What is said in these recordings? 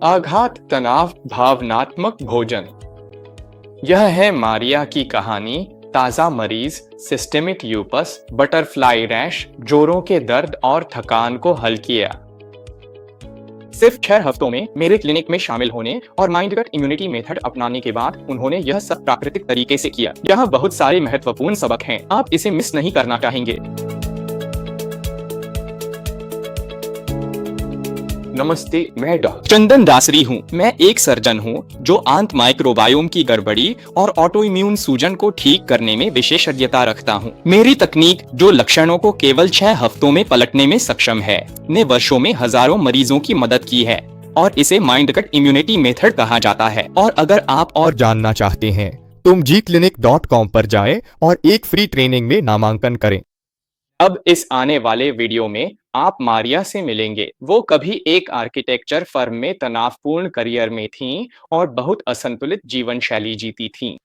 आघात, तनाव, भावनात्मक भोजन। यह है मारिया की कहानी। ताजा मरीज, सिस्टेमिक ल्यूपस, बटरफ्लाई रैश, जोड़ों के दर्द और थकान को हल किया। सिर्फ 6 हफ्तों में मेरे क्लिनिक में शामिल होने और माइंड गट इम्यूनिटी मेथड अपनाने के बाद उन्होंने यह सब प्राकृतिक तरीके से किया। यहाँ बहुत सारे महत्वपूर्ण सबक हैं, आप इसे मिस नहीं करना चाहेंगे। नमस्ते, मैं डॉक्टर चंदन दासरी हूँ। मैं एक सर्जन हूँ जो आंत माइक्रोबायोम की गड़बड़ी और ऑटो इम्यून सूजन को ठीक करने में विशेषज्ञता रखता हूँ। मेरी तकनीक, जो लक्षणों को केवल 6 हफ्तों में पलटने में सक्षम है, ने वर्षों में हजारों मरीजों की मदद की है और इसे माइंड गट इम्यूनिटी मेथड कहा जाता है। और अगर आप और जानना चाहते हैं, तुम gclinic.com पर जाएं और एक फ्री ट्रेनिंग में नामांकन करें। अब इस आने वाले वीडियो में आप मारिया से मिलेंगे। वो कभी एक आर्किटेक्चर फर्म में तनावपूर्ण करियर में थीं और बहुत असंतुलित जीवन शैली जीती थीं।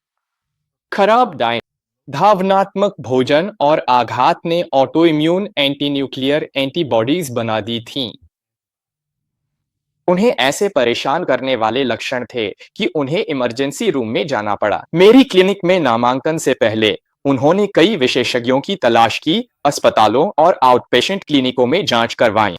खराब डाइट, भावनात्मक भोजन और आघात ने auto immune anti nuclear antibodies बना दी थीं। उन्हें ऐसे परेशान करने वाले लक्षण थे कि उन्हें इमरजेंसी रूम में जाना पड़ा। मेरी क्लिनिक में नामांकन से पहले उन्होंने कई विशेषज्ञों की तलाश की, अस्पतालों और आउटपेशेंट क्लिनिकों में जांच करवाई।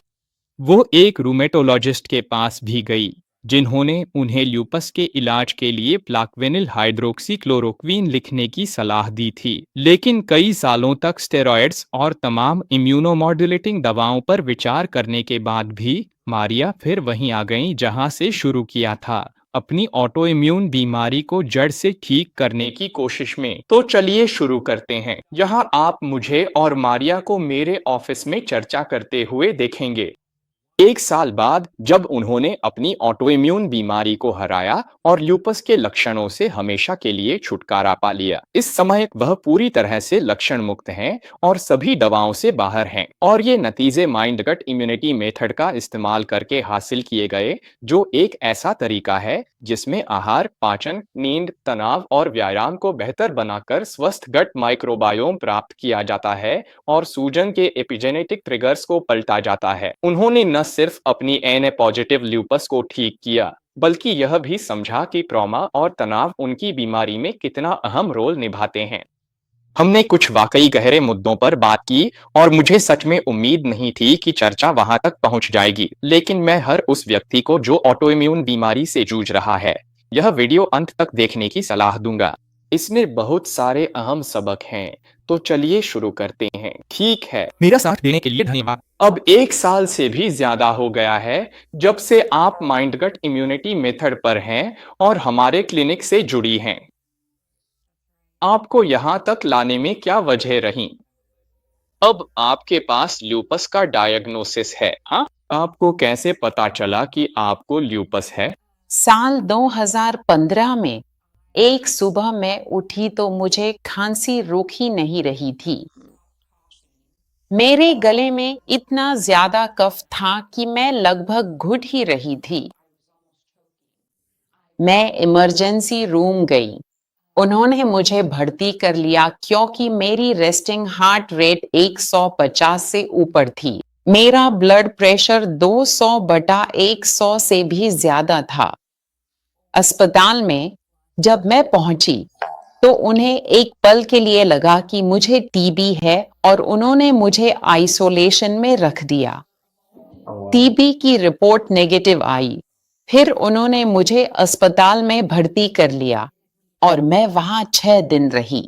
वो एक रूमेटोलॉजिस्ट के पास भी गई, जिन्होंने उन्हें ल्यूपस के इलाज के लिए प्लाक्वेनिल हाइड्रोक्सीक्लोरोक्वीन लिखने की सलाह दी थी। लेकिन कई सालों तक स्टेरॉयड्स और तमाम इम्यूनोमॉड्यूलेटिंग दवाओं पर विचार करने के बाद भी मारिया फिर वहीं आ गईं जहां से शुरू किया था, अपनी ऑटो इम्यून बीमारी को जड़ से ठीक करने की कोशिश में। तो चलिए शुरू करते हैं। यहाँ आप मुझे और मारिया को मेरे ऑफिस में चर्चा करते हुए देखेंगे। 1 साल बाद, जब उन्होंने अपनी ऑटो इम्यून बीमारी को हराया और ल्यूपस के लक्षणों से हमेशा के लिए छुटकारा पा लिया। इस समय वह पूरी तरह से लक्षण मुक्त हैं और सभी दवाओं से बाहर हैं। और ये नतीजे माइंड गट इम्यूनिटी मेथड का इस्तेमाल करके हासिल किए गए, जो एक ऐसा तरीका है जिसमें आहार, पाचन, नींद, तनाव और व्यायाम को बेहतर बनाकर स्वस्थ गट माइक्रोबायोम प्राप्त किया जाता है और सूजन के एपिजेनेटिक ट्रिगर्स को पलटा जाता है। उन्होंने न सिर्फ अपनी एन पॉजिटिव ल्यूपस को ठीक किया, बल्कि यह भी समझा कि ट्रॉमा और तनाव उनकी बीमारी में कितना अहम रोल निभाते हैं। हमने कुछ वाकई गहरे मुद्दों पर बात की और मुझे सच में उम्मीद नहीं थी कि चर्चा वहां तक पहुंच जाएगी। लेकिन मैं हर उस व्यक्ति को जो ऑटो इम्यून बीमारी से जूझ रहा है, यह वीडियो अंत तक देखने की सलाह दूंगा। इसमें बहुत सारे अहम सबक हैं, तो चलिए शुरू करते हैं। ठीक है, मेरा साथ देने के लिए धन्यवाद। अब 1 साल से भी ज्यादा हो गया है जब से आप माइंड गट इम्यूनिटी मेथड पर हैं और हमारे क्लिनिक से जुड़ी हैं। आपको यहां तक लाने में क्या वजह रही? अब आपके पास ल्यूपस का डायग्नोसिस है, हाँ? आपको कैसे पता चला कि आपको ल्यूपस है? साल 2015 में एक सुबह मैं उठी तो मुझे खांसी रुक ही नहीं रही थी। मेरे गले में इतना ज्यादा कफ था कि मैं लगभग घुट ही रही थी। मैं इमरजेंसी रूम गई। उन्होंने मुझे भर्ती कर लिया क्योंकि मेरी रेस्टिंग हार्ट रेट 150 से ऊपर थी। मेरा ब्लड प्रेशर 200/100 से भी ज्यादा था। अस्पताल में जब मैं पहुंची तो उन्हें एक पल के लिए लगा कि मुझे टीबी है और उन्होंने मुझे आइसोलेशन में रख दिया। टीबी की रिपोर्ट नेगेटिव आई। फिर उन्होंने मुझे अस्पताल में भर्ती कर लिया और मैं वहां 6 दिन रही।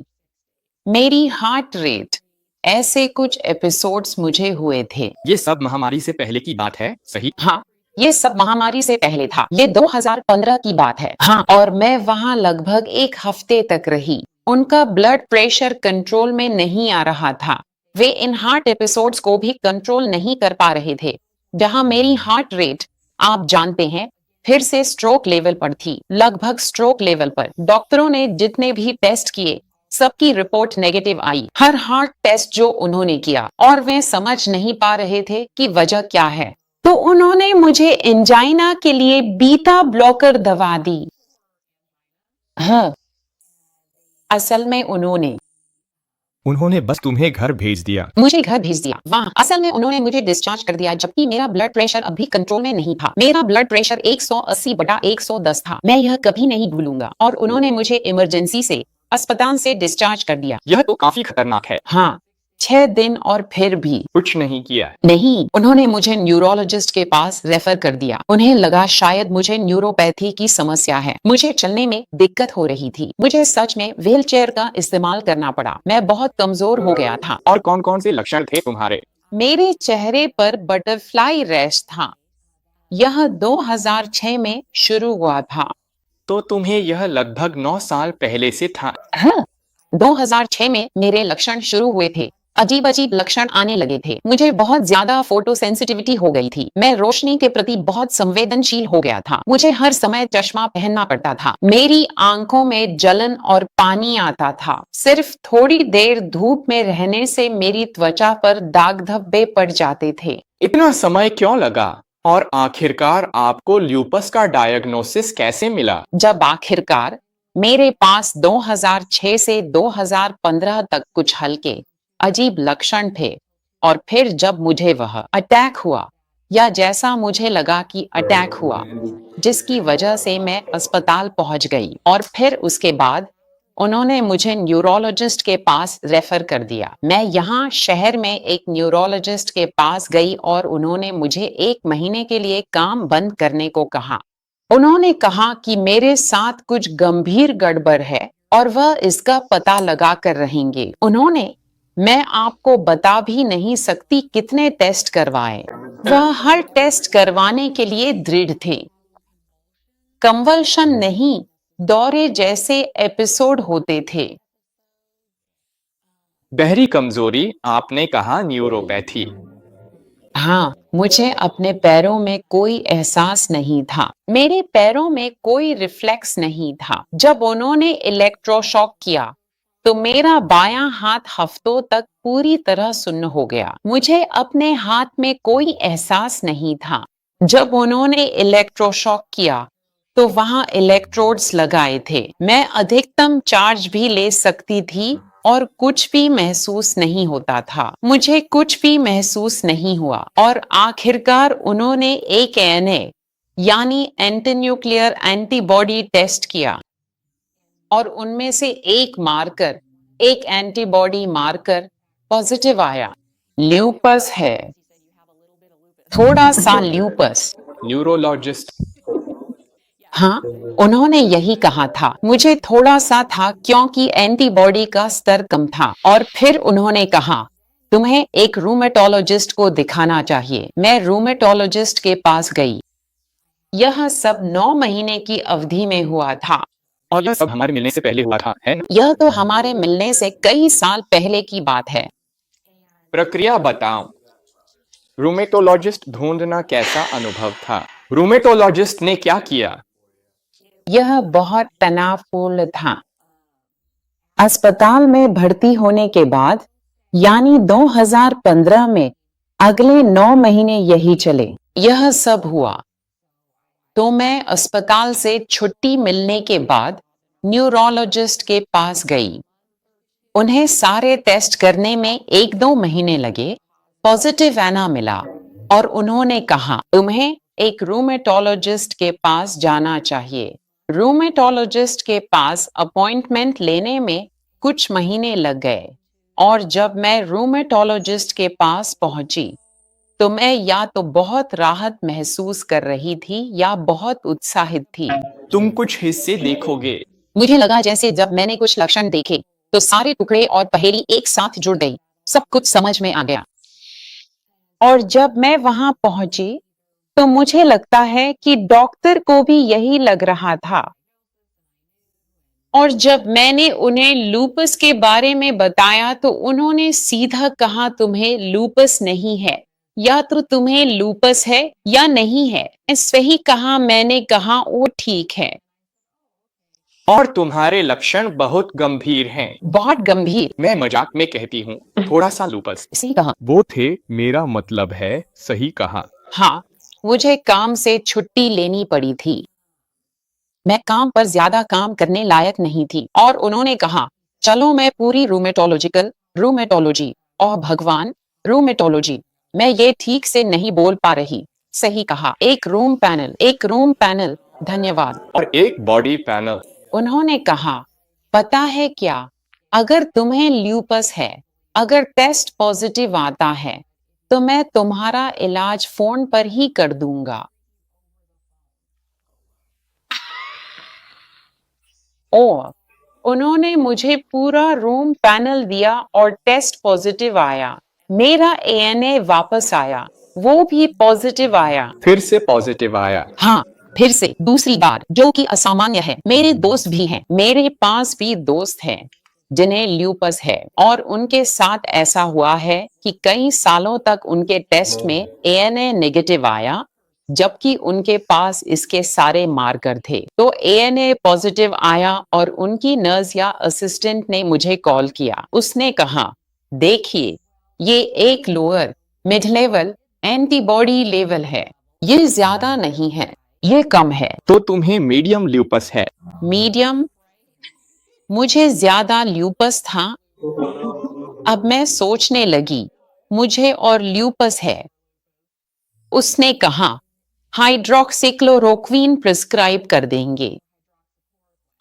मेरी हार्ट रेट, ऐसे कुछ एपिसोड्स मुझे हुए थे। ये सब महामारी से पहले की बात है, सही? हाँ, ये सब महामारी से पहले था। ये 2015 की बात है। हाँ, और मैं वहां लगभग 1 हफ्ते तक रही। उनका ब्लड प्रेशर कंट्रोल में नहीं आ रहा था। वे इन हार्ट एपिसोड्स को भी कंट्रोल नहीं कर पा रहे थे। जहां मेरी हार्ट रेट, आप जानते हैं, फिर से स्ट्रोक लेवल पर थी, लगभग स्ट्रोक लेवल पर। डॉक्टरों ने जितने भी टेस्ट किए, सबकी रिपोर्ट नेगेटिव आई। हर हार्ट टेस्ट जो उन्होंने किया, और वे समझ नहीं पा रहे थे कि वजह क्या है। तो उन्होंने मुझे एंजाइना के लिए बीटा ब्लॉकर दवा दी। हाँ, असल में उन्होंने उन्होंने बस तुम्हें घर भेज दिया। मुझे घर भेज दिया। वाह, असल में उन्होंने मुझे डिस्चार्ज कर दिया जबकि मेरा ब्लड प्रेशर अभी कंट्रोल में नहीं था। मेरा ब्लड प्रेशर 180/110 था। मैं यह कभी नहीं भूलूंगा। और उन्होंने मुझे इमरजेंसी से अस्पताल से डिस्चार्ज कर दिया। यह तो काफी खतरनाक है। हाँ, 6 दिन और फिर भी कुछ नहीं किया। नहीं। उन्होंने मुझे न्यूरोलॉजिस्ट के पास रेफर कर दिया। उन्हें लगा शायद मुझे न्यूरोपैथी की समस्या है। मुझे चलने में दिक्कत हो रही थी। मुझे सच में व्हीलचेयर का इस्तेमाल करना पड़ा। मैं बहुत कमजोर हो गया था। और कौन कौन से लक्षण थे तुम्हारे? मेरे चेहरे पर बटरफ्लाई रैश था। यह 2006 में शुरू हुआ था। तो तुम्हें यह लगभग 9 साल पहले से था। हाँ, 2006 में मेरे लक्षण शुरू हुए थे। अजीब अजीब लक्षण आने लगे थे। मुझे बहुत ज्यादा फोटो सेंसिटिविटी हो गई थी। मैं रोशनी के प्रति बहुत संवेदनशील हो गया था। मुझे हर समय चश्मा पहनना पड़ता था। मेरी आंखों में जलन और पानी आता था। सिर्फ थोड़ी देर धूप में रहने से मेरी त्वचा पर दाग धब्बे पड़ जाते थे। इतना समय क्यों लगा? और आखिरकार आपको ल्यूपस का डायग्नोसिस कैसे मिला? जब आखिरकार मेरे पास 2006 से 2015 तक कुछ हल्के अजीब लक्षण थे और फिर जब मुझे वह अटैक हुआ या जैसा मुझे लगा कि अटैक हुआ जिसकी वजह से मैं अस्पताल पहुंच गई और फिर उसके बाद उन्होंने मुझे न्यूरोलॉजिस्ट के पास रेफर कर दिया। मैं यहाँ शहर में एक न्यूरोलॉजिस्ट के पास गई और उन्होंने मुझे 1 महीने के लिए काम बंद करने को कहा। उन्होंने कहा कि मेरे साथ कुछ गंभीर गड़बड़ है और वह इसका पता लगा कर रहेंगे। उन्होंने, मैं आपको बता भी नहीं सकती कितने टेस्ट करवाए। वह हर टेस्ट करवाने के लिए दृढ़ थे। कंवल्शन नहीं, दौरे जैसे एपिसोड होते थे। गहरी कमजोरी, आपने कहा न्यूरोपैथी। हाँ, मुझे अपने पैरों में कोई एहसास नहीं था। मेरे पैरों में कोई रिफ्लेक्स नहीं था। जब उन्होंने इलेक्ट्रोशॉक किया तो मेरा बायां हाथ हफ्तों तक पूरी तरह सुन्न हो गया। मुझे अपने हाथ में कोई एहसास नहीं था। जब उन्होंने इलेक्ट्रोशॉक किया तो वहां इलेक्ट्रोड्स लगाए थे। मैं अधिकतम चार्ज भी ले सकती थी और कुछ भी महसूस नहीं होता था। मुझे कुछ भी महसूस नहीं हुआ और आखिरकार उन्होंने एक ANA यानी एंटी न्यूक्लियर एंटीबॉडी टेस्ट किया और उनमें से एक एंटीबॉडी मार्कर पॉजिटिव आया। ल्यूपस है, थोड़ा सा ल्यूपस। न्यूरोलॉजिस्ट। हाँ, उन्होंने यही कहा था। मुझे थोड़ा सा था क्योंकि एंटीबॉडी का स्तर कम था और फिर उन्होंने कहा तुम्हें एक रूमेटोलॉजिस्ट को दिखाना चाहिए। मैं रूमेटोलॉजिस्ट के पास गई। यह सब 9 महीने की अवधि में हुआ था। और यह सब हमारे मिलने से पहले हुआ था, है ना? यह तो हमारे मिलने से कई साल पहले की बात है। प्रक्रिया बताओ। रूमेटोलॉजिस्ट ढूंढना कैसा अनुभव था? रूमेटोलॉजिस्ट ने क्या किया? यह बहुत तनावपूर्ण था। अस्पताल में भर्ती होने के बाद यानी 2015 में अगले 9 महीने यही चले। यह सब हुआ तो मैं अस्पताल से छुट्टी मिलने के बाद न्यूरोलॉजिस्ट के पास गई। उन्हें सारे टेस्ट करने में 1-2 महीने लगे। पॉजिटिव आना मिला और उन्होंने कहा तुम्हें एक रूमेटोलॉजिस्ट के पास जाना चाहिए। रूमेटोलॉजिस्ट के पास अपॉइंटमेंट लेने में कुछ महीने लग गए और जब मैं रूमेटोलॉजिस्ट के पास पहुंची तो मैं या तो बहुत राहत महसूस कर रही थी या बहुत उत्साहित थी। तुम कुछ हिस्से देखोगे। मुझे लगा जैसे जब मैंने कुछ लक्षण देखे तो सारे टुकड़े और पहेली एक साथ जुड़ गई। सब कुछ समझ में आ गया। और जब मैं वहां पहुंची तो मुझे लगता है कि डॉक्टर को भी यही लग रहा था। और जब मैंने उन्हें लूपस के बारे में बताया तो उन्होंने सीधा कहा तुम्हें लूपस नहीं है, या तो तुम्हें लूपस है या नहीं है। सही कहा। मैंने कहा वो ठीक है। और तुम्हारे लक्षण बहुत गंभीर हैं। बहुत गंभीर। मैं मजाक में कहती हूँ, थोड़ा सा लूपस। सही कहा। वो थे, मेरा मतलब है, सही कहा। हाँ, मुझे काम से छुट्टी लेनी पड़ी थी। मैं काम पर ज्यादा काम करने लायक नहीं थी और उन्होंने कहा चलो मैं पूरी रूमेटोलॉजिकल रूमेटोलॉजी। ओह भगवान, रूमेटोलॉजी। मैं ये ठीक से नहीं बोल पा रही। सही कहा, एक रूम पैनल, एक रूम पैनल। धन्यवाद। और एक बॉडी पैनल। उन्होंने कहा, पता है क्या, अगर तुम्हें ल्यूपस है, अगर टेस्ट पॉजिटिव आता है, तो मैं तुम्हारा इलाज फोन पर ही कर दूंगा। और उन्होंने मुझे पूरा रूम पैनल दिया और टेस्ट पॉजिटिव आया। मेरा एएनए वापस आया, वो भी पॉजिटिव आया। फिर से पॉजिटिव आया। हाँ, फिर से दूसरी बार, जो कि असामान्य है। मेरे दोस्त भी हैं, मेरे पास भी दोस्त हैं जिन्हें ल्यूपस है, और उनके साथ ऐसा हुआ है कि कई सालों तक उनके टेस्ट में एएनए नेगेटिव आया, जबकि उनके पास इसके सारे मार्कर थे। तो एएनए पॉजिटिव आया और उनकी नर्स या असिस्टेंट ने मुझे कॉल किया। उसने कहा, देखिए, ये एक lower mid level antibody level है, ये ज्यादा नहीं है, ये कम है। तो तुम्हें मीडियम ल्यूपस है। मीडियम? मुझे ज्यादा ल्यूपस था। अब मैं सोचने लगी, मुझे और ल्यूपस है। उसने कहा, हाइड्रोक्सीक्लोरोक्वीन प्रिस्क्राइब कर देंगे।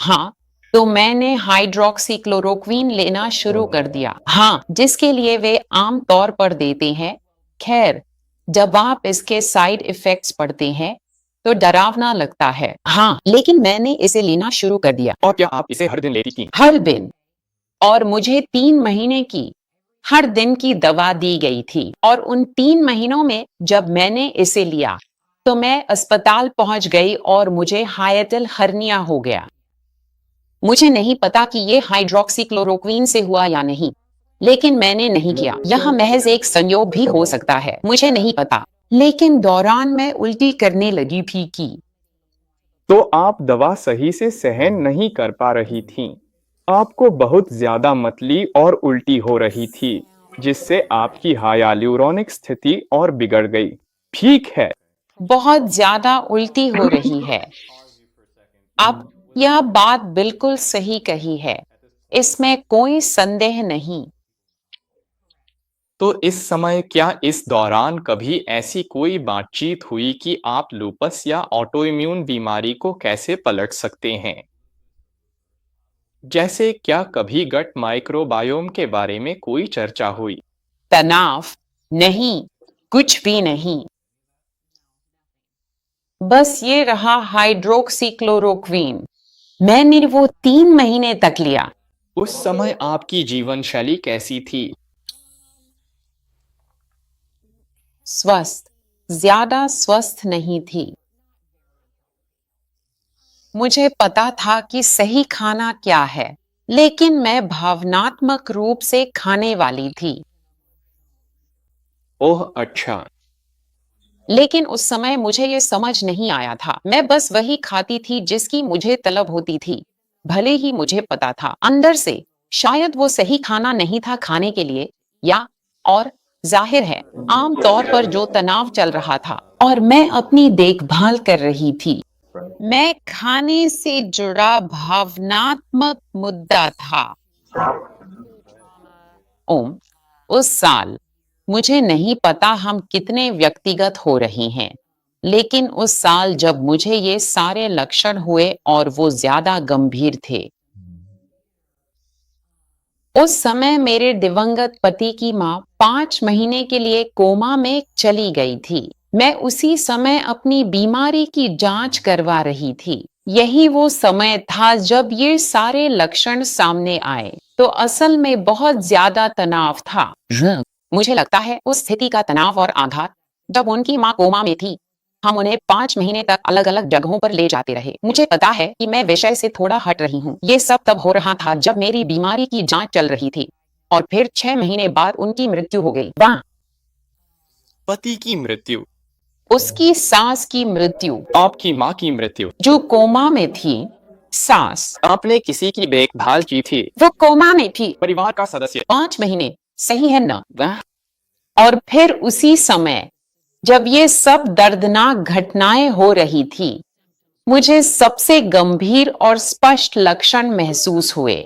हाँ, तो मैंने हाइड्रोक्सीक्लोरोक्वीन लेना शुरू कर दिया। हाँ, जिसके लिए वे आम तौर पर देते हैं। खैर, जब आप इसके साइड इफेक्ट्स पढ़ते हैं तो डरावना लगता है। हाँ, लेकिन मैंने इसे लेना शुरू कर दिया। और क्या आप इसे हर दिन लेती थी? हर दिन। और मुझे 3 महीने की हर दिन की दवा दी गई थी। और उन 3 महीनों में जब मैंने इसे लिया तो मैं अस्पताल पहुंच गई और मुझे हाइएटल हर्निया हो गया। मुझे नहीं पता कि ये हाइड्रोक्सीक्लोरोक्वीन से हुआ या नहीं, लेकिन मैंने नहीं किया। यह महज एक संयोग भी हो सकता है, मुझे नहीं पता। लेकिन दौरान मैं उल्टी करने लगी भी की। तो आप दवा सही से सहन नहीं कर पा रही थीं। आपको बहुत ज्यादा मतली और उल्टी हो रही थी, जिससे आपकी हाइल्यूरोनिक स्थिति और बिगड़ गई। ठीक है। बहुत ज्यादा उल्टी हो रही है। अब यह बात बिल्कुल सही कही है, इसमें कोई संदेह नहीं। तो इस समय क्या इस दौरान कभी ऐसी कोई बातचीत हुई कि आप लूपस या ऑटोइम्यून बीमारी को कैसे पलट सकते हैं? जैसे क्या कभी गट माइक्रोबायोम के बारे में कोई चर्चा हुई? तनाव? नहीं, कुछ भी नहीं। बस ये रहा हाइड्रोक्सीक्लोरोक्वीन। मैंने वो 3 महीने तक लिया। उस समय आपकी जीवन शैली कैसी थी? स्वस्थ, ज्यादा स्वस्थ नहीं थी। मुझे पता था कि सही खाना क्या है, लेकिन मैं भावनात्मक रूप से खाने वाली थी। ओह अच्छा। लेकिन उस समय मुझे ये समझ नहीं आया था। मैं बस वही खाती थी जिसकी मुझे तलब होती थी, भले ही मुझे पता था अंदर से शायद वो सही खाना नहीं था खाने के लिए। या और जाहिर है, आम तौर पर जो तनाव चल रहा था और मैं अपनी देखभाल कर रही थी, मैं खाने से जुड़ा भावनात्मक मुद्दा था। ओम, उस साल मुझे नहीं पता हम कितने व्यक्तिगत हो रहे हैं, लेकिन उस साल जब मुझे ये सारे लक्षण हुए और वो ज्यादा गंभीर थे, उस समय मेरे दिवंगत पति की माँ 5 महीने के लिए कोमा में चली गई थी। मैं उसी समय अपनी बीमारी की जांच करवा रही थी। यही वो समय था जब ये सारे लक्षण सामने आए। तो असल में बहुत ज्यादा तनाव था। मुझे लगता है उस स्थिति का तनाव और आघात। जब उनकी माँ कोमा में थी, हम उन्हें 5 महीने तक अलग अलग जगहों पर ले जाते रहे। मुझे पता है कि मैं विषय से थोड़ा हट रही हूँ। ये सब तब हो रहा था जब मेरी बीमारी की जांच चल रही थी, और फिर 6 महीने बाद उनकी मृत्यु हो गई। वाह! पति की मृत्यु? उसकी सास की मृत्यु। आपकी माँ की मृत्यु? जो कोमा में थी। सास? आपने किसी की देखभाल की थी? वो कोमा में थी। परिवार का सदस्य? 5 महीने, सही है ना? वाह! और फिर उसी समय जब ये सब दर्दनाक घटनाएं हो रही थी, मुझे सबसे गंभीर और स्पष्ट लक्षण महसूस हुए।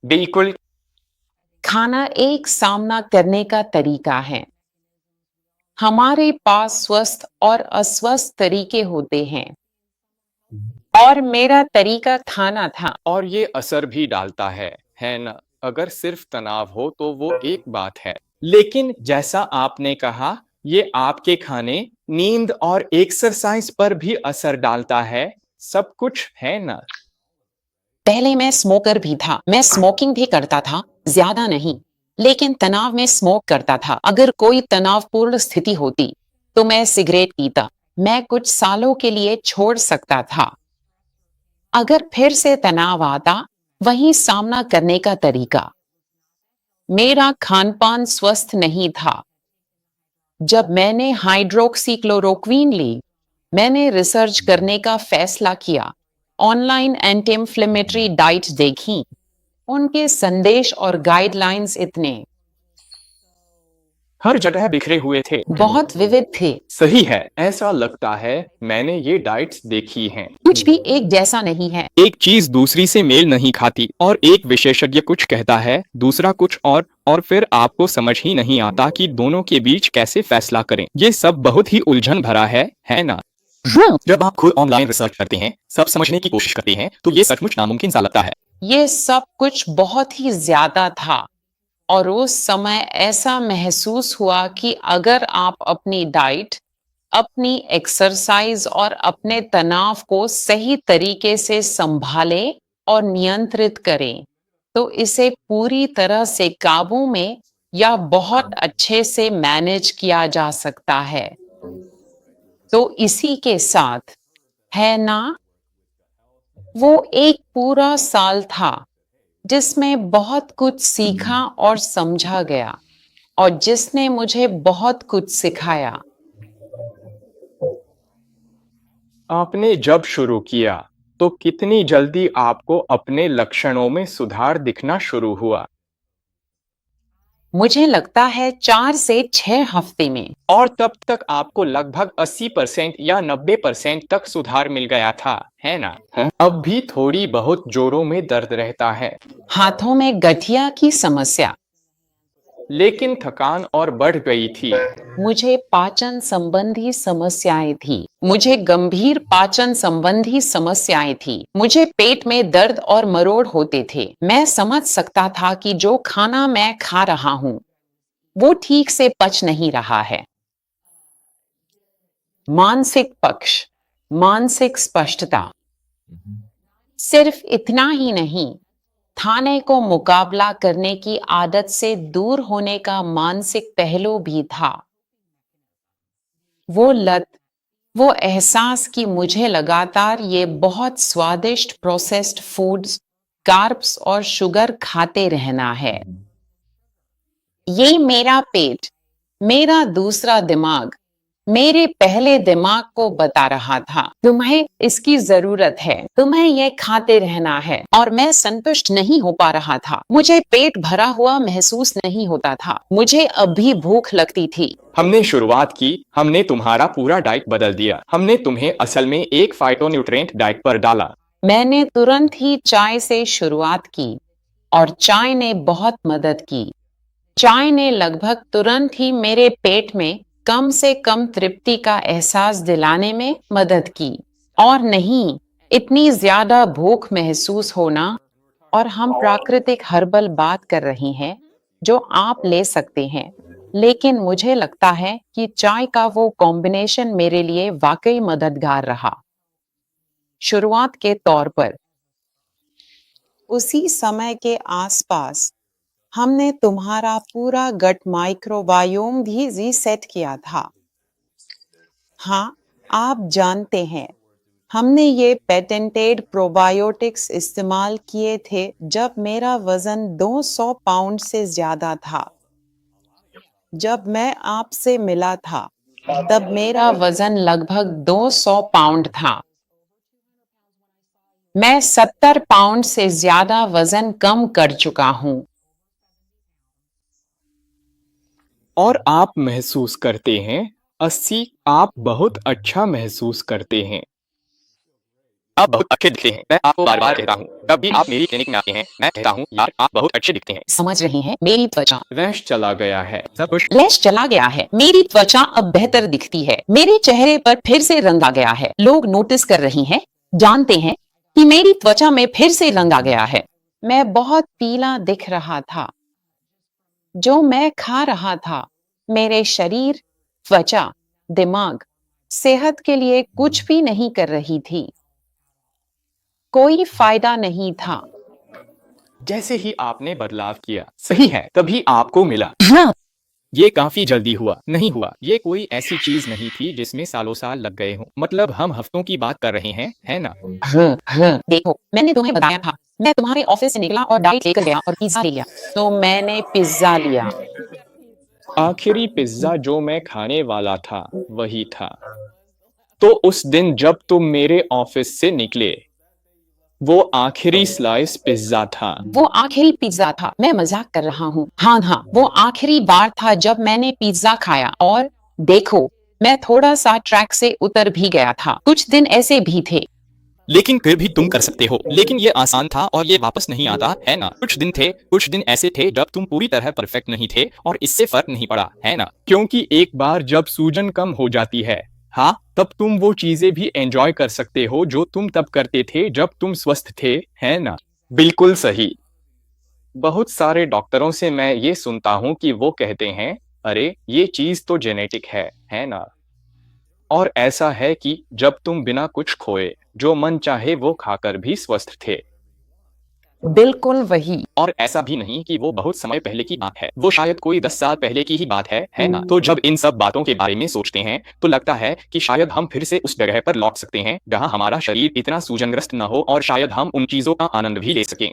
बिल्कुल। खाना एक सामना करने का तरीका है। हमारे पास स्वस्थ और अस्वस्थ तरीके होते हैं और मेरा तरीका खाना था। और ये असर भी डालता है ना? अगर सिर्फ तनाव हो तो वो एक बात है, लेकिन जैसा आपने कहा, ये आपके खाने, नींद और एक्सरसाइज पर भी असर डालता है, सब कुछ है ना? पहले मैं स्मोकर भी था। मैं स्मोकिंग भी करता था, ज्यादा नहीं, लेकिन तनाव में स्मोक करता था। अगर कोई तनावपूर्ण स्थिति होती, तो मैं सिगरेट पीता। मैं कुछ सालों के लिए छोड़ सकता था। अगर फिर से तनाव आता, वही सामना करने का तरीका। मेरा खानपान स्वस्थ नहीं था। जब मैंने हाइड्रोक्सीक्लोरोक्वीन ली, मैंने रिसर्च करने का फैसला किया। ऑनलाइन एंटी इंफ्लेमेटरी डाइट देखी। उनके संदेश और गाइडलाइंस इतने हर जगह बिखरे हुए थे। बहुत विविध थे। सही है, ऐसा लगता है मैंने ये डाइट्स देखी हैं। कुछ भी एक जैसा नहीं है। एक चीज दूसरी से मेल नहीं खाती और एक विशेषज्ञ कुछ कहता है, दूसरा कुछ और फिर आपको समझ ही नहीं आता कि दोनों के बीच कैसे फैसला करें। ये सब बहुत ही उलझन भरा है ना? जब आप खुद ऑनलाइन रिसर्च करते हैं, सब समझने की कोशिश करते हैं, तो ये सचमुच नामुमकिन सा लगता है। ये सब कुछ बहुत ही ज्यादा था और उस समय ऐसा महसूस हुआ कि अगर आप अपनी डाइट, अपनी एक्सरसाइज और अपने तनाव को सही तरीके से संभालें और नियंत्रित करें, तो इसे पूरी तरह से काबू में या बहुत अच्छे से मैनेज किया जा सकता है। तो इसी के साथ, है ना, वो एक पूरा साल था जिसमें बहुत कुछ सीखा और समझा गया और जिसने मुझे बहुत कुछ सिखाया। आपने जब शुरू किया, तो कितनी जल्दी आपको अपने लक्षणों में सुधार दिखना शुरू हुआ? मुझे लगता है 4 से 6 हफ्ते में। और तब तक आपको लगभग 80% या 90% तक सुधार मिल गया था, है ना? अब भी थोड़ी बहुत जोरों में दर्द रहता है, हाथों में गठिया की समस्या। लेकिन थकान और बढ़ गई थी। मुझे पाचन संबंधी समस्याएं थी। मुझे गंभीर पाचन संबंधी समस्याएं थी। मुझे पेट में दर्द और मरोड़ होते थे। मैं समझ सकता था कि जो खाना मैं खा रहा हूं, वो ठीक से पच नहीं रहा है। मानसिक पक्ष, मानसिक स्पष्टता। सिर्फ इतना ही नहीं, थाने को मुकाबला करने की आदत से दूर होने का मानसिक पहलू भी था। वो लत, वो एहसास कि मुझे लगातार ये बहुत स्वादिष्ट प्रोसेस्ड फूड्स, कार्ब्स और शुगर खाते रहना है। ये मेरा पेट, मेरा दूसरा दिमाग, मेरे पहले दिमाग को बता रहा था, तुम्हें इसकी जरूरत है, तुम्हें ये खाते रहना है। और मैं संतुष्ट नहीं हो पा रहा था। मुझे पेट भरा हुआ महसूस नहीं होता था। मुझे अब भी भूख लगती थी। हमने शुरुआत की, हमने तुम्हारा पूरा डाइट बदल दिया। हमने तुम्हें असल में एक फाइटोन्यूट्रिएंट डाइट पर डाला। मैंने तुरंत ही चाय से शुरुआत की और चाय ने बहुत मदद की। चाय ने लगभग तुरंत ही मेरे पेट में कम से कम तृप्ति का एहसास दिलाने में मदद की और नहीं इतनी ज्यादा भूख महसूस होना। और हम प्राकृतिक हर्बल बात कर रहे हैं जो आप ले सकते हैं, लेकिन मुझे लगता है कि चाय का वो कॉम्बिनेशन मेरे लिए वाकई मददगार रहा। शुरुआत के तौर पर उसी समय के आसपास हमने तुम्हारा पूरा गट माइक्रोबायोम भी रीसेट किया था। हाँ, आप जानते हैं, हमने ये पेटेंटेड प्रोबायोटिक्स इस्तेमाल किए थे जब मेरा वजन 200 पाउंड से ज्यादा था। जब मैं आपसे मिला था, तब मेरा वजन लगभग 200 पाउंड था। मैं 70 पाउंड से ज्यादा वजन कम कर चुका हूँ। और आप महसूस करते हैं 80। आप बहुत अच्छा महसूस करते हैं। आप बहुत अच्छे दिखते हैं। मैं आपको बार बार कहता हूँ, जब भी आप मेरी क्लिनिक में आते हैं, मैं कहता हूँ, यार आप बहुत अच्छे दिखते हैं। समझ रही हैं? मेरी त्वचा रैश चला गया है, सब कुछ लैश चला गया है। मेरी त्वचा अब बेहतर दिखती है। मेरे चेहरे पर फिर से रंग आ गया है। लोग नोटिस कर रही हैं, जानते हैं कि मेरी त्वचा में फिर से रंग आ गया है। मैं बहुत पीला दिख रहा था। जो मैं खा रहा था, मेरे शरीर, त्वचा, दिमाग, सेहत के लिए कुछ भी नहीं कर रही थी। कोई फायदा नहीं था। जैसे ही आपने बदलाव किया, सही है, तभी आपको मिला। हाँ, ये काफी जल्दी हुआ, नहीं हुआ। ये कोई ऐसी चीज नहीं थी जिसमें सालों साल लग गए हों। मतलब हम हफ्तों की बात कर रहे हैं, है ना? देखो, मैंने तुम्हें बताया था। मैं तुम्हारे ऑफिस से निकला और डाइट लेकर गया और पिज्जा ले लिया। तो मैंने पिज्जा लिया। आखिरी पिज्जा जो मैं खाने वाला था, वही था। तो उस दिन जब तुम मेरे ऑफिस से निकले, वो आखिरी स्लाइस पिज्जा था। वो आखिरी पिज्जा था। मैं मजाक कर रहा हूँ। हाँ हाँ, वो आखिरी बार था जब मैंने पिज्जा खाया। और देखो, मैं थोड़ा सा ट्रैक से उतर भी गया था। कुछ दिन ऐसे भी थे। लेकिन फिर भी तुम कर सकते हो। लेकिन ये आसान था और ये वापस नहीं आता, है ना? कुछ दिन ऐसे थे जब तुम पूरी तरह परफेक्ट नहीं थे और इससे फर्क नहीं पड़ा, है ना? क्योंकि एक बार जब सूजन कम हो जाती है, हाँ, तब तुम वो चीजें भी एंजॉय कर सकते हो जो तुम तब करते थे जब तुम स्वस्थ थे, है ना? बिल्कुल सही। बहुत सारे डॉक्टरों से मैं ये सुनता हूँ कि वो कहते हैं, अरे ये चीज तो जेनेटिक है ना? और ऐसा है कि जब तुम बिना कुछ खोए जो मन चाहे वो खाकर भी स्वस्थ थे। बिल्कुल वही। और ऐसा भी नहीं कि वो बहुत समय पहले की बात है, वो शायद कोई 10 साल पहले की ही बात है ना? तो जब इन सब बातों के बारे में सोचते हैं तो लगता है कि शायद हम फिर से उस जगह पर लौट सकते हैं जहां हमारा शरीर इतना सूजनग्रस्त न हो और शायद हम उन चीजों का आनंद भी ले सकें।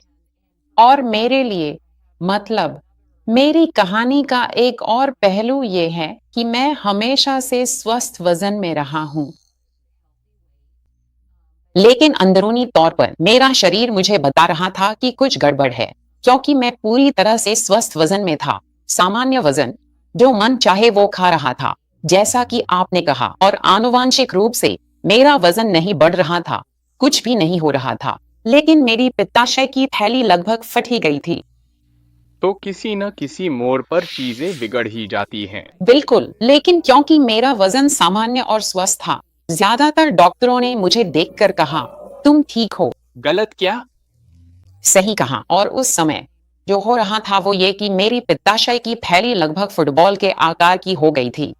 और मेरे लिए, मतलब मेरी कहानी का एक और पहलू ये है कि मैं हमेशा से स्वस्थ वजन में रहा हूँ। लेकिन अंदरूनी तौर पर मेरा शरीर मुझे बता रहा था कि कुछ गड़बड़ है, क्योंकि मैं पूरी तरह से स्वस्थ वजन में था। सामान्य वजन, जो मन चाहे वो खा रहा था, जैसा कि आपने कहा। और आनुवांशिक रूप से मेरा वजन नहीं बढ़ रहा था, कुछ भी नहीं हो रहा था। लेकिन मेरी पित्ताशय की थैली लगभग फट ही गई थी। तो किसी न किसी मोड़ पर चीजें बिगड़ ही जाती हैं। बिल्कुल, लेकिन क्योंकि मेरा वजन सामान्य और स्वस्थ था, ज्यादातर डॉक्टरों ने मुझे देखकर कहा, तुम ठीक हो। गलत क्या? सही कहा। और उस समय जो हो रहा था वो ये कि मेरी पित्ताशय की थैली लगभग फुटबॉल के आकार की हो गई थी।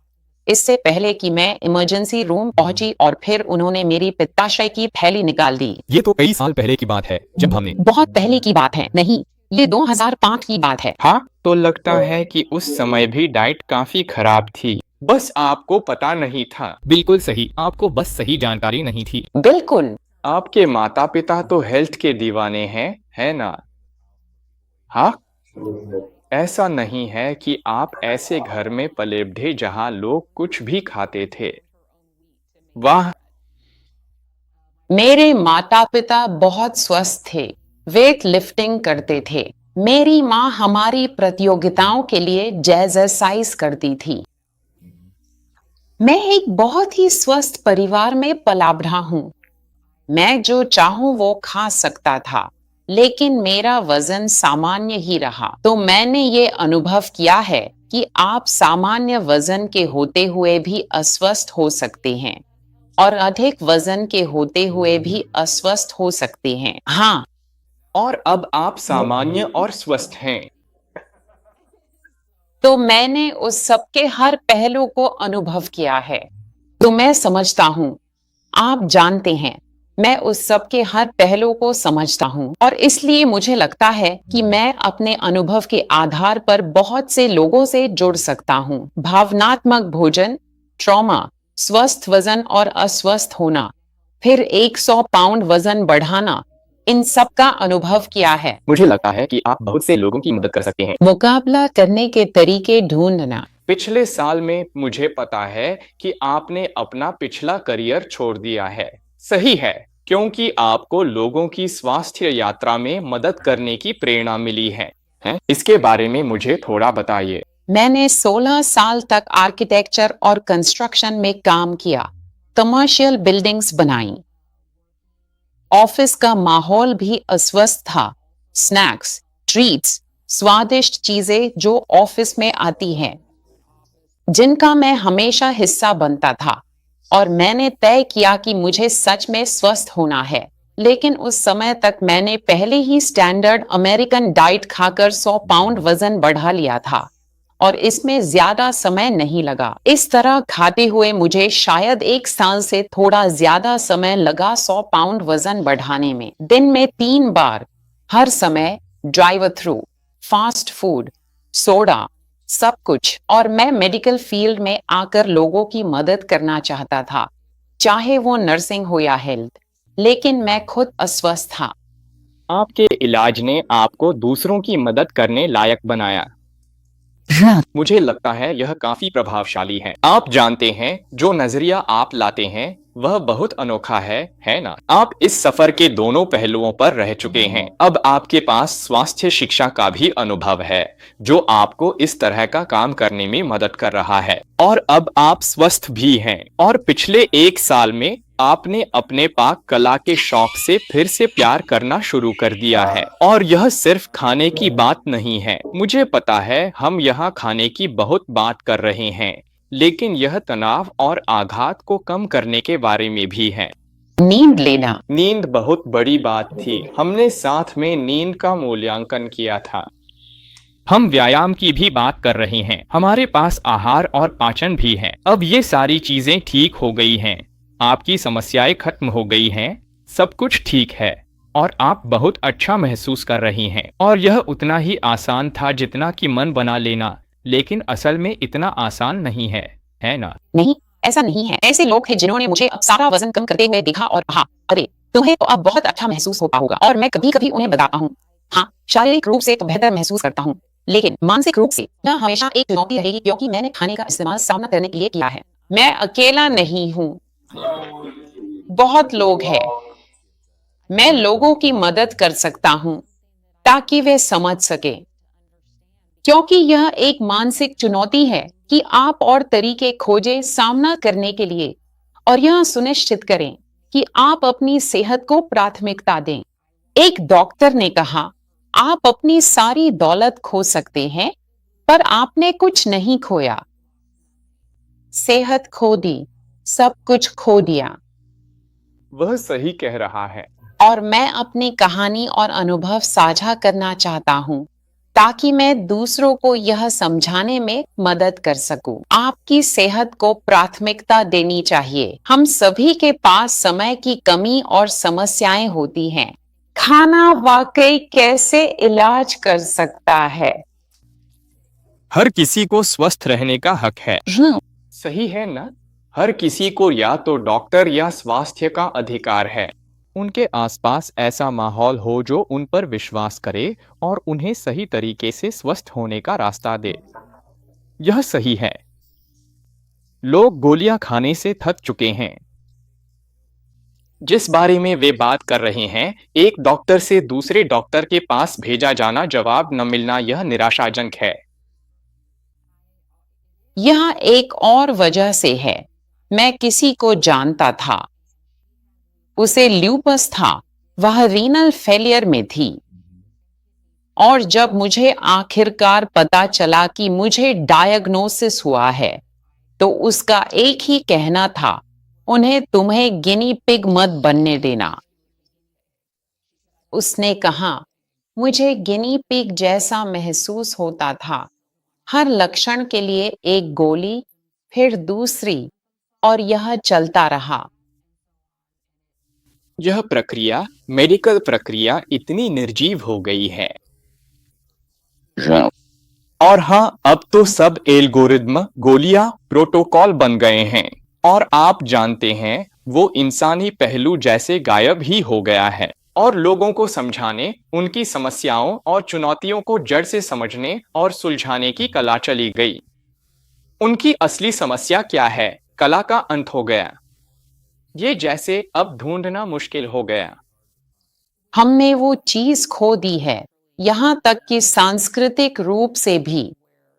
इससे पहले कि मैं इमरजेंसी रूम पहुंची और फिर उन्होंने मेरी पित्ताशय की थैली निकाल दी। ये तो कई साल पहले की बात है जब हमने बहुत पहले की बात है। नहीं, ये 2005 की बात है। हाँ, तो लगता है कि उस समय भी डाइट काफी खराब थी, बस आपको पता नहीं था। बिल्कुल सही, आपको बस सही जानकारी नहीं थी। बिल्कुल। आपके माता पिता तो हेल्थ के दीवाने हैं, है ना? हाँ, ऐसा नहीं है कि आप ऐसे घर में पले बढ़े जहां लोग कुछ भी खाते थे। वाह, मेरे माता पिता बहुत स्वस्थ थे। वेट लिफ्टिंग करते थे। मेरी माँ हमारी प्रतियोगिताओं के लिए एक्सरसाइज करती थी। मैं एक बहुत ही स्वस्थ परिवार में पला बढ़ा हूँ। मैं जो चाहूं वो खा सकता था, लेकिन मेरा वजन सामान्य ही रहा। तो मैंने ये अनुभव किया है कि आप सामान्य वजन के होते हुए भी अस्वस्थ हो सकते हैं और अधिक वजन के होते हुए भी अस्वस्थ हो सकते हैं। हाँ, और अब आप सामान्य और स्वस्थ हैं। तो मैंने उस सब के हर पहलू को अनुभव किया है। तो मैं समझता हूँ, आप जानते हैं, मैं उस सब के हर पहलू को समझता हूँ और इसलिए मुझे लगता है कि मैं अपने अनुभव के आधार पर बहुत से लोगों से जुड़ सकता हूँ। भावनात्मक भोजन, ट्रॉमा, स्वस्थ वजन और अस्वस्थ होना, फिर 100 पाउंड वजन बढ़ाना, इन सब का अनुभव किया है। मुझे लगता है कि आप बहुत से लोगों की मदद कर सकते हैं। मुकाबला करने के तरीके ढूंढना। पिछले साल में मुझे पता है कि आपने अपना पिछला करियर छोड़ दिया है। सही है, क्योंकि आपको लोगों की स्वास्थ्य यात्रा में मदद करने की प्रेरणा मिली है। इसके बारे में मुझे थोड़ा बताइए। मैंने 16 साल तक आर्किटेक्चर और कंस्ट्रक्शन में काम किया, कमर्शियल बिल्डिंग्स बनाई। ऑफिस का माहौल भी अस्वस्थ था। स्नैक्स, ट्रीट्स, स्वादिष्ट चीजें जो ऑफिस में आती हैं, जिनका मैं हमेशा हिस्सा बनता था, और मैंने तय किया कि मुझे सच में स्वस्थ होना है। लेकिन उस समय तक मैंने पहले ही स्टैंडर्ड अमेरिकन डाइट खाकर 100 पाउंड वजन बढ़ा लिया था, और इसमें ज्यादा समय नहीं लगा। इस तरह खाते हुए मुझे शायद 1 साल से थोड़ा ज्यादा समय लगा 100 पाउंड वजन बढ़ाने में। दिन में 3 बार, हर समय drive through, fast food, soda, सब कुछ। और मैं मेडिकल फील्ड में आकर लोगों की मदद करना चाहता था, चाहे वो नर्सिंग हो या हेल्थ, लेकिन मैं खुद अस्वस्थ था। आपके इलाज ने आपको दूसरों की मदद करने लायक बनाया। मुझे लगता है यह काफी प्रभावशाली है। आप जानते हैं, जो नजरिया आप लाते हैं वह बहुत अनोखा है ना? आप इस सफर के दोनों पहलुओं पर रह चुके हैं। अब आपके पास स्वास्थ्य शिक्षा का भी अनुभव है, जो आपको इस तरह का काम करने में मदद कर रहा है। और अब आप स्वस्थ भी हैं। और पिछले 1 साल में आपने अपने पाक कला के शौक से फिर से प्यार करना शुरू कर दिया है। और यह सिर्फ खाने की बात नहीं है। मुझे पता है हम यहाँ खाने की बहुत बात कर रहे हैं, लेकिन यह तनाव और आघात को कम करने के बारे में भी है। नींद लेना। नींद बहुत बड़ी बात थी। हमने साथ में नींद का मूल्यांकन किया था। हम व्यायाम की भी बात कर रहे हैं। हमारे पास आहार और पाचन भी है। अब ये सारी चीजें ठीक हो गई हैं। आपकी समस्याएं खत्म हो गई हैं। सब कुछ ठीक है और आप बहुत अच्छा महसूस कर रही हैं। और यह उतना ही आसान था जितना कि मन बना लेना, लेकिन असल में इतना आसान नहीं है ना? नहीं, ऐसा नहीं है। ऐसे लोग हैं जिन्होंने मुझे अब सारा वजन कम करते हुए देखा और कहा, अरे तुम्हें तो अब बहुत अच्छा महसूस होता होगा। और मैं कभी कभी उन्हें बताता हूँ, हाँ, शारीरिक रूप से तो बेहतर महसूस करता हूँ, लेकिन मानसिक रूप से यह हमेशा एक चुनौती रहेगी, क्योंकि मैंने खाने का इस्तेमाल सामना करने के लिए किया है। मैं अकेला नहीं हूँ, बहुत लोग हैं। मैं लोगों की मदद कर सकता हूँ ताकि वे समझ सके, क्योंकि यह एक मानसिक चुनौती है कि आप और तरीके खोजें सामना करने के लिए, और यह सुनिश्चित करें कि आप अपनी सेहत को प्राथमिकता दें। एक डॉक्टर ने कहा, आप अपनी सारी दौलत खो सकते हैं, पर आपने कुछ नहीं खोया। सेहत खो दी, सब कुछ खो दिया। वह सही कह रहा है। और मैं अपनी कहानी और अनुभव साझा करना चाहता हूँ, ताकि मैं दूसरों को यह समझाने में मदद कर सकूं। आपकी सेहत को प्राथमिकता देनी चाहिए। हम सभी के पास समय की कमी और समस्याएं होती हैं। खाना वाकई कैसे इलाज कर सकता है? हर किसी को स्वस्थ रहने का हक है। सही है ना? हर किसी को या तो डॉक्टर या स्वास्थ्य का अधिकार है। उनके आसपास ऐसा माहौल हो जो उन पर विश्वास करे और उन्हें सही तरीके से स्वस्थ होने का रास्ता दे। यह सही है। लोग गोलियां खाने से थक चुके हैं। जिस बारे में वे बात कर रहे हैं, एक डॉक्टर से दूसरे डॉक्टर के पास भेजा जाना, जवाब न मिलना, यह निराशाजनक है। यह एक और वजह से है। मैं किसी को जानता था, उसे ल्यूपस था, वह रीनल फेलियर में थी। और जब मुझे आखिरकार पता चला कि मुझे डायग्नोसिस हुआ है, तो उसका एक ही कहना था, उन्हें तुम्हें गिनी पिग मत बनने देना। उसने कहा, मुझे गिनी पिग जैसा महसूस होता था। हर लक्षण के लिए एक गोली, फिर दूसरी, और यह चलता रहा। यह प्रक्रिया, मेडिकल प्रक्रिया, इतनी निर्जीव हो गई है। और हाँ, अब तो सब एल्गोरिदम, गोलियां, प्रोटोकॉल बन गए हैं। और आप जानते हैं, वो इंसानी पहलू जैसे गायब ही हो गया है। और लोगों को समझाने, उनकी समस्याओं और चुनौतियों को जड़ से समझने और सुलझाने की कला चली गई। उनकी असली समस्या क्या है? कला का अंत हो गया। ये जैसे अब ढूंढना मुश्किल हो गया। हमने वो चीज खो दी है, यहाँ तक कि सांस्कृतिक रूप से भी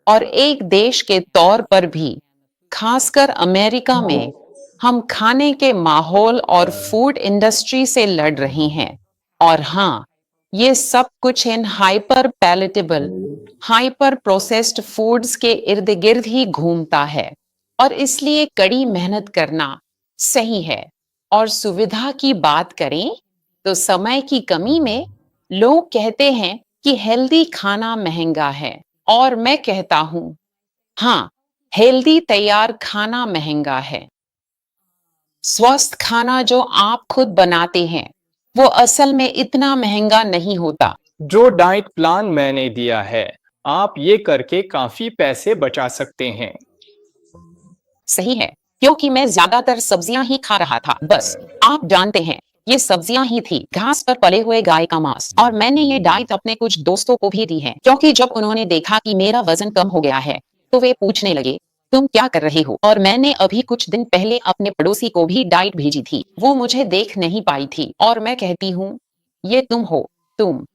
और एक देश के तौर पर भी। खासकर अमेरिका में हम खाने के माहौल और फूड इंडस्ट्री से लड़ रहे हैं। और हाँ, ये सब कुछ इन hyper palatable, hyper processed foods के इर्द गिर्द ही घूमता है। और इसलिए कड़ी मेहनत करना सही है। और सुविधा की बात करें तो समय की कमी में लोग कहते हैं कि हेल्दी खाना महंगा है, और मैं कहता हूं हाँ, हेल्दी तैयार खाना महंगा है। स्वस्थ खाना जो आप खुद बनाते हैं वो असल में इतना महंगा नहीं होता। जो डाइट प्लान मैंने दिया है, आप ये करके काफी पैसे बचा सकते हैं। सही है, क्योंकि मैं ज्यादातर सब्जियां ही खा रहा था। बस आप जानते हैं, ये सब्जियां ही थी, घास पर पले हुए गाय का मांस। और मैंने ये डाइट अपने कुछ दोस्तों को भी दी है, क्योंकि जब उन्होंने देखा कि मेरा वजन कम हो गया है तो वे पूछने लगे, तुम क्या कर रहे हो? और मैंने अभी कुछ दिन पहले अपने पड़ोसी को भी डाइट भेजी थी। वो मुझे देख नहीं पाई थी, और मैं कहती हूँ, ये तुम हो, तुम।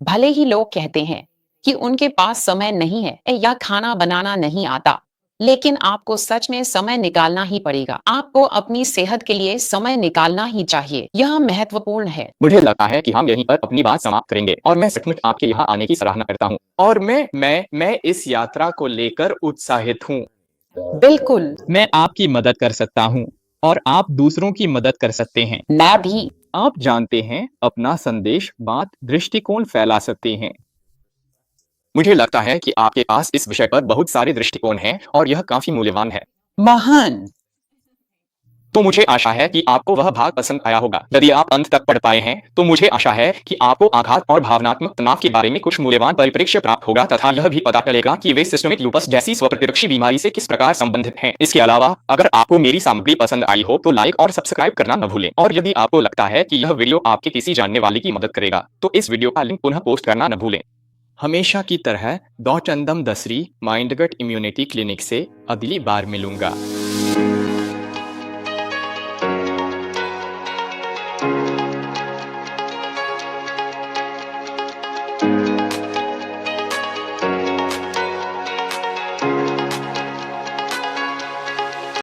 भले ही लोग कहते हैं कि उनके पास समय नहीं है या खाना बनाना नहीं आता, लेकिन आपको सच में समय निकालना ही पड़ेगा। आपको अपनी सेहत के लिए समय निकालना ही चाहिए, यह महत्वपूर्ण है। मुझे लगता है कि हम यहीं पर अपनी बात समाप्त करेंगे और मैं सचमुच आपके यहाँ आने की सराहना करता हूँ और मैं इस यात्रा को लेकर उत्साहित हूँ। बिल्कुल। मैं आपकी मदद कर सकता हूँ और आप दूसरों की मदद कर सकते हैं। मैं भी। आप जानते हैं, अपना संदेश, बात, दृष्टिकोण फैला सकते हैं। मुझे लगता है कि आपके पास इस विषय पर बहुत सारे दृष्टिकोण हैं और यह काफी मूल्यवान है। महान। तो मुझे आशा है कि आपको वह भाग पसंद आया होगा। यदि आप अंत तक पढ़ पाए हैं तो मुझे आशा है कि आपको आघात और भावनात्मक तनाव के बारे में कुछ मूल्यवान परिप्रेक्ष्य प्राप्त होगा तथा यह भी पता चलेगा कि वे सिस्टमिक लूपस जैसी स्वप्रतिरक्षी बीमारी से किस प्रकार संबंधित हैं। इसके अलावा अगर आपको मेरी सामग्री पसंद आई हो तो लाइक और सब्सक्राइब करना न भूलें। और यदि आपको लगता है कि यह वीडियो आपके किसी जानने वाले की मदद करेगा तो इस वीडियो का लिंक पुनः पोस्ट करना न भूलें। हमेशा की तरह दौचंदम दसरी माइंडगट इम्यूनिटी क्लिनिक से अगली बार मिलूंगा।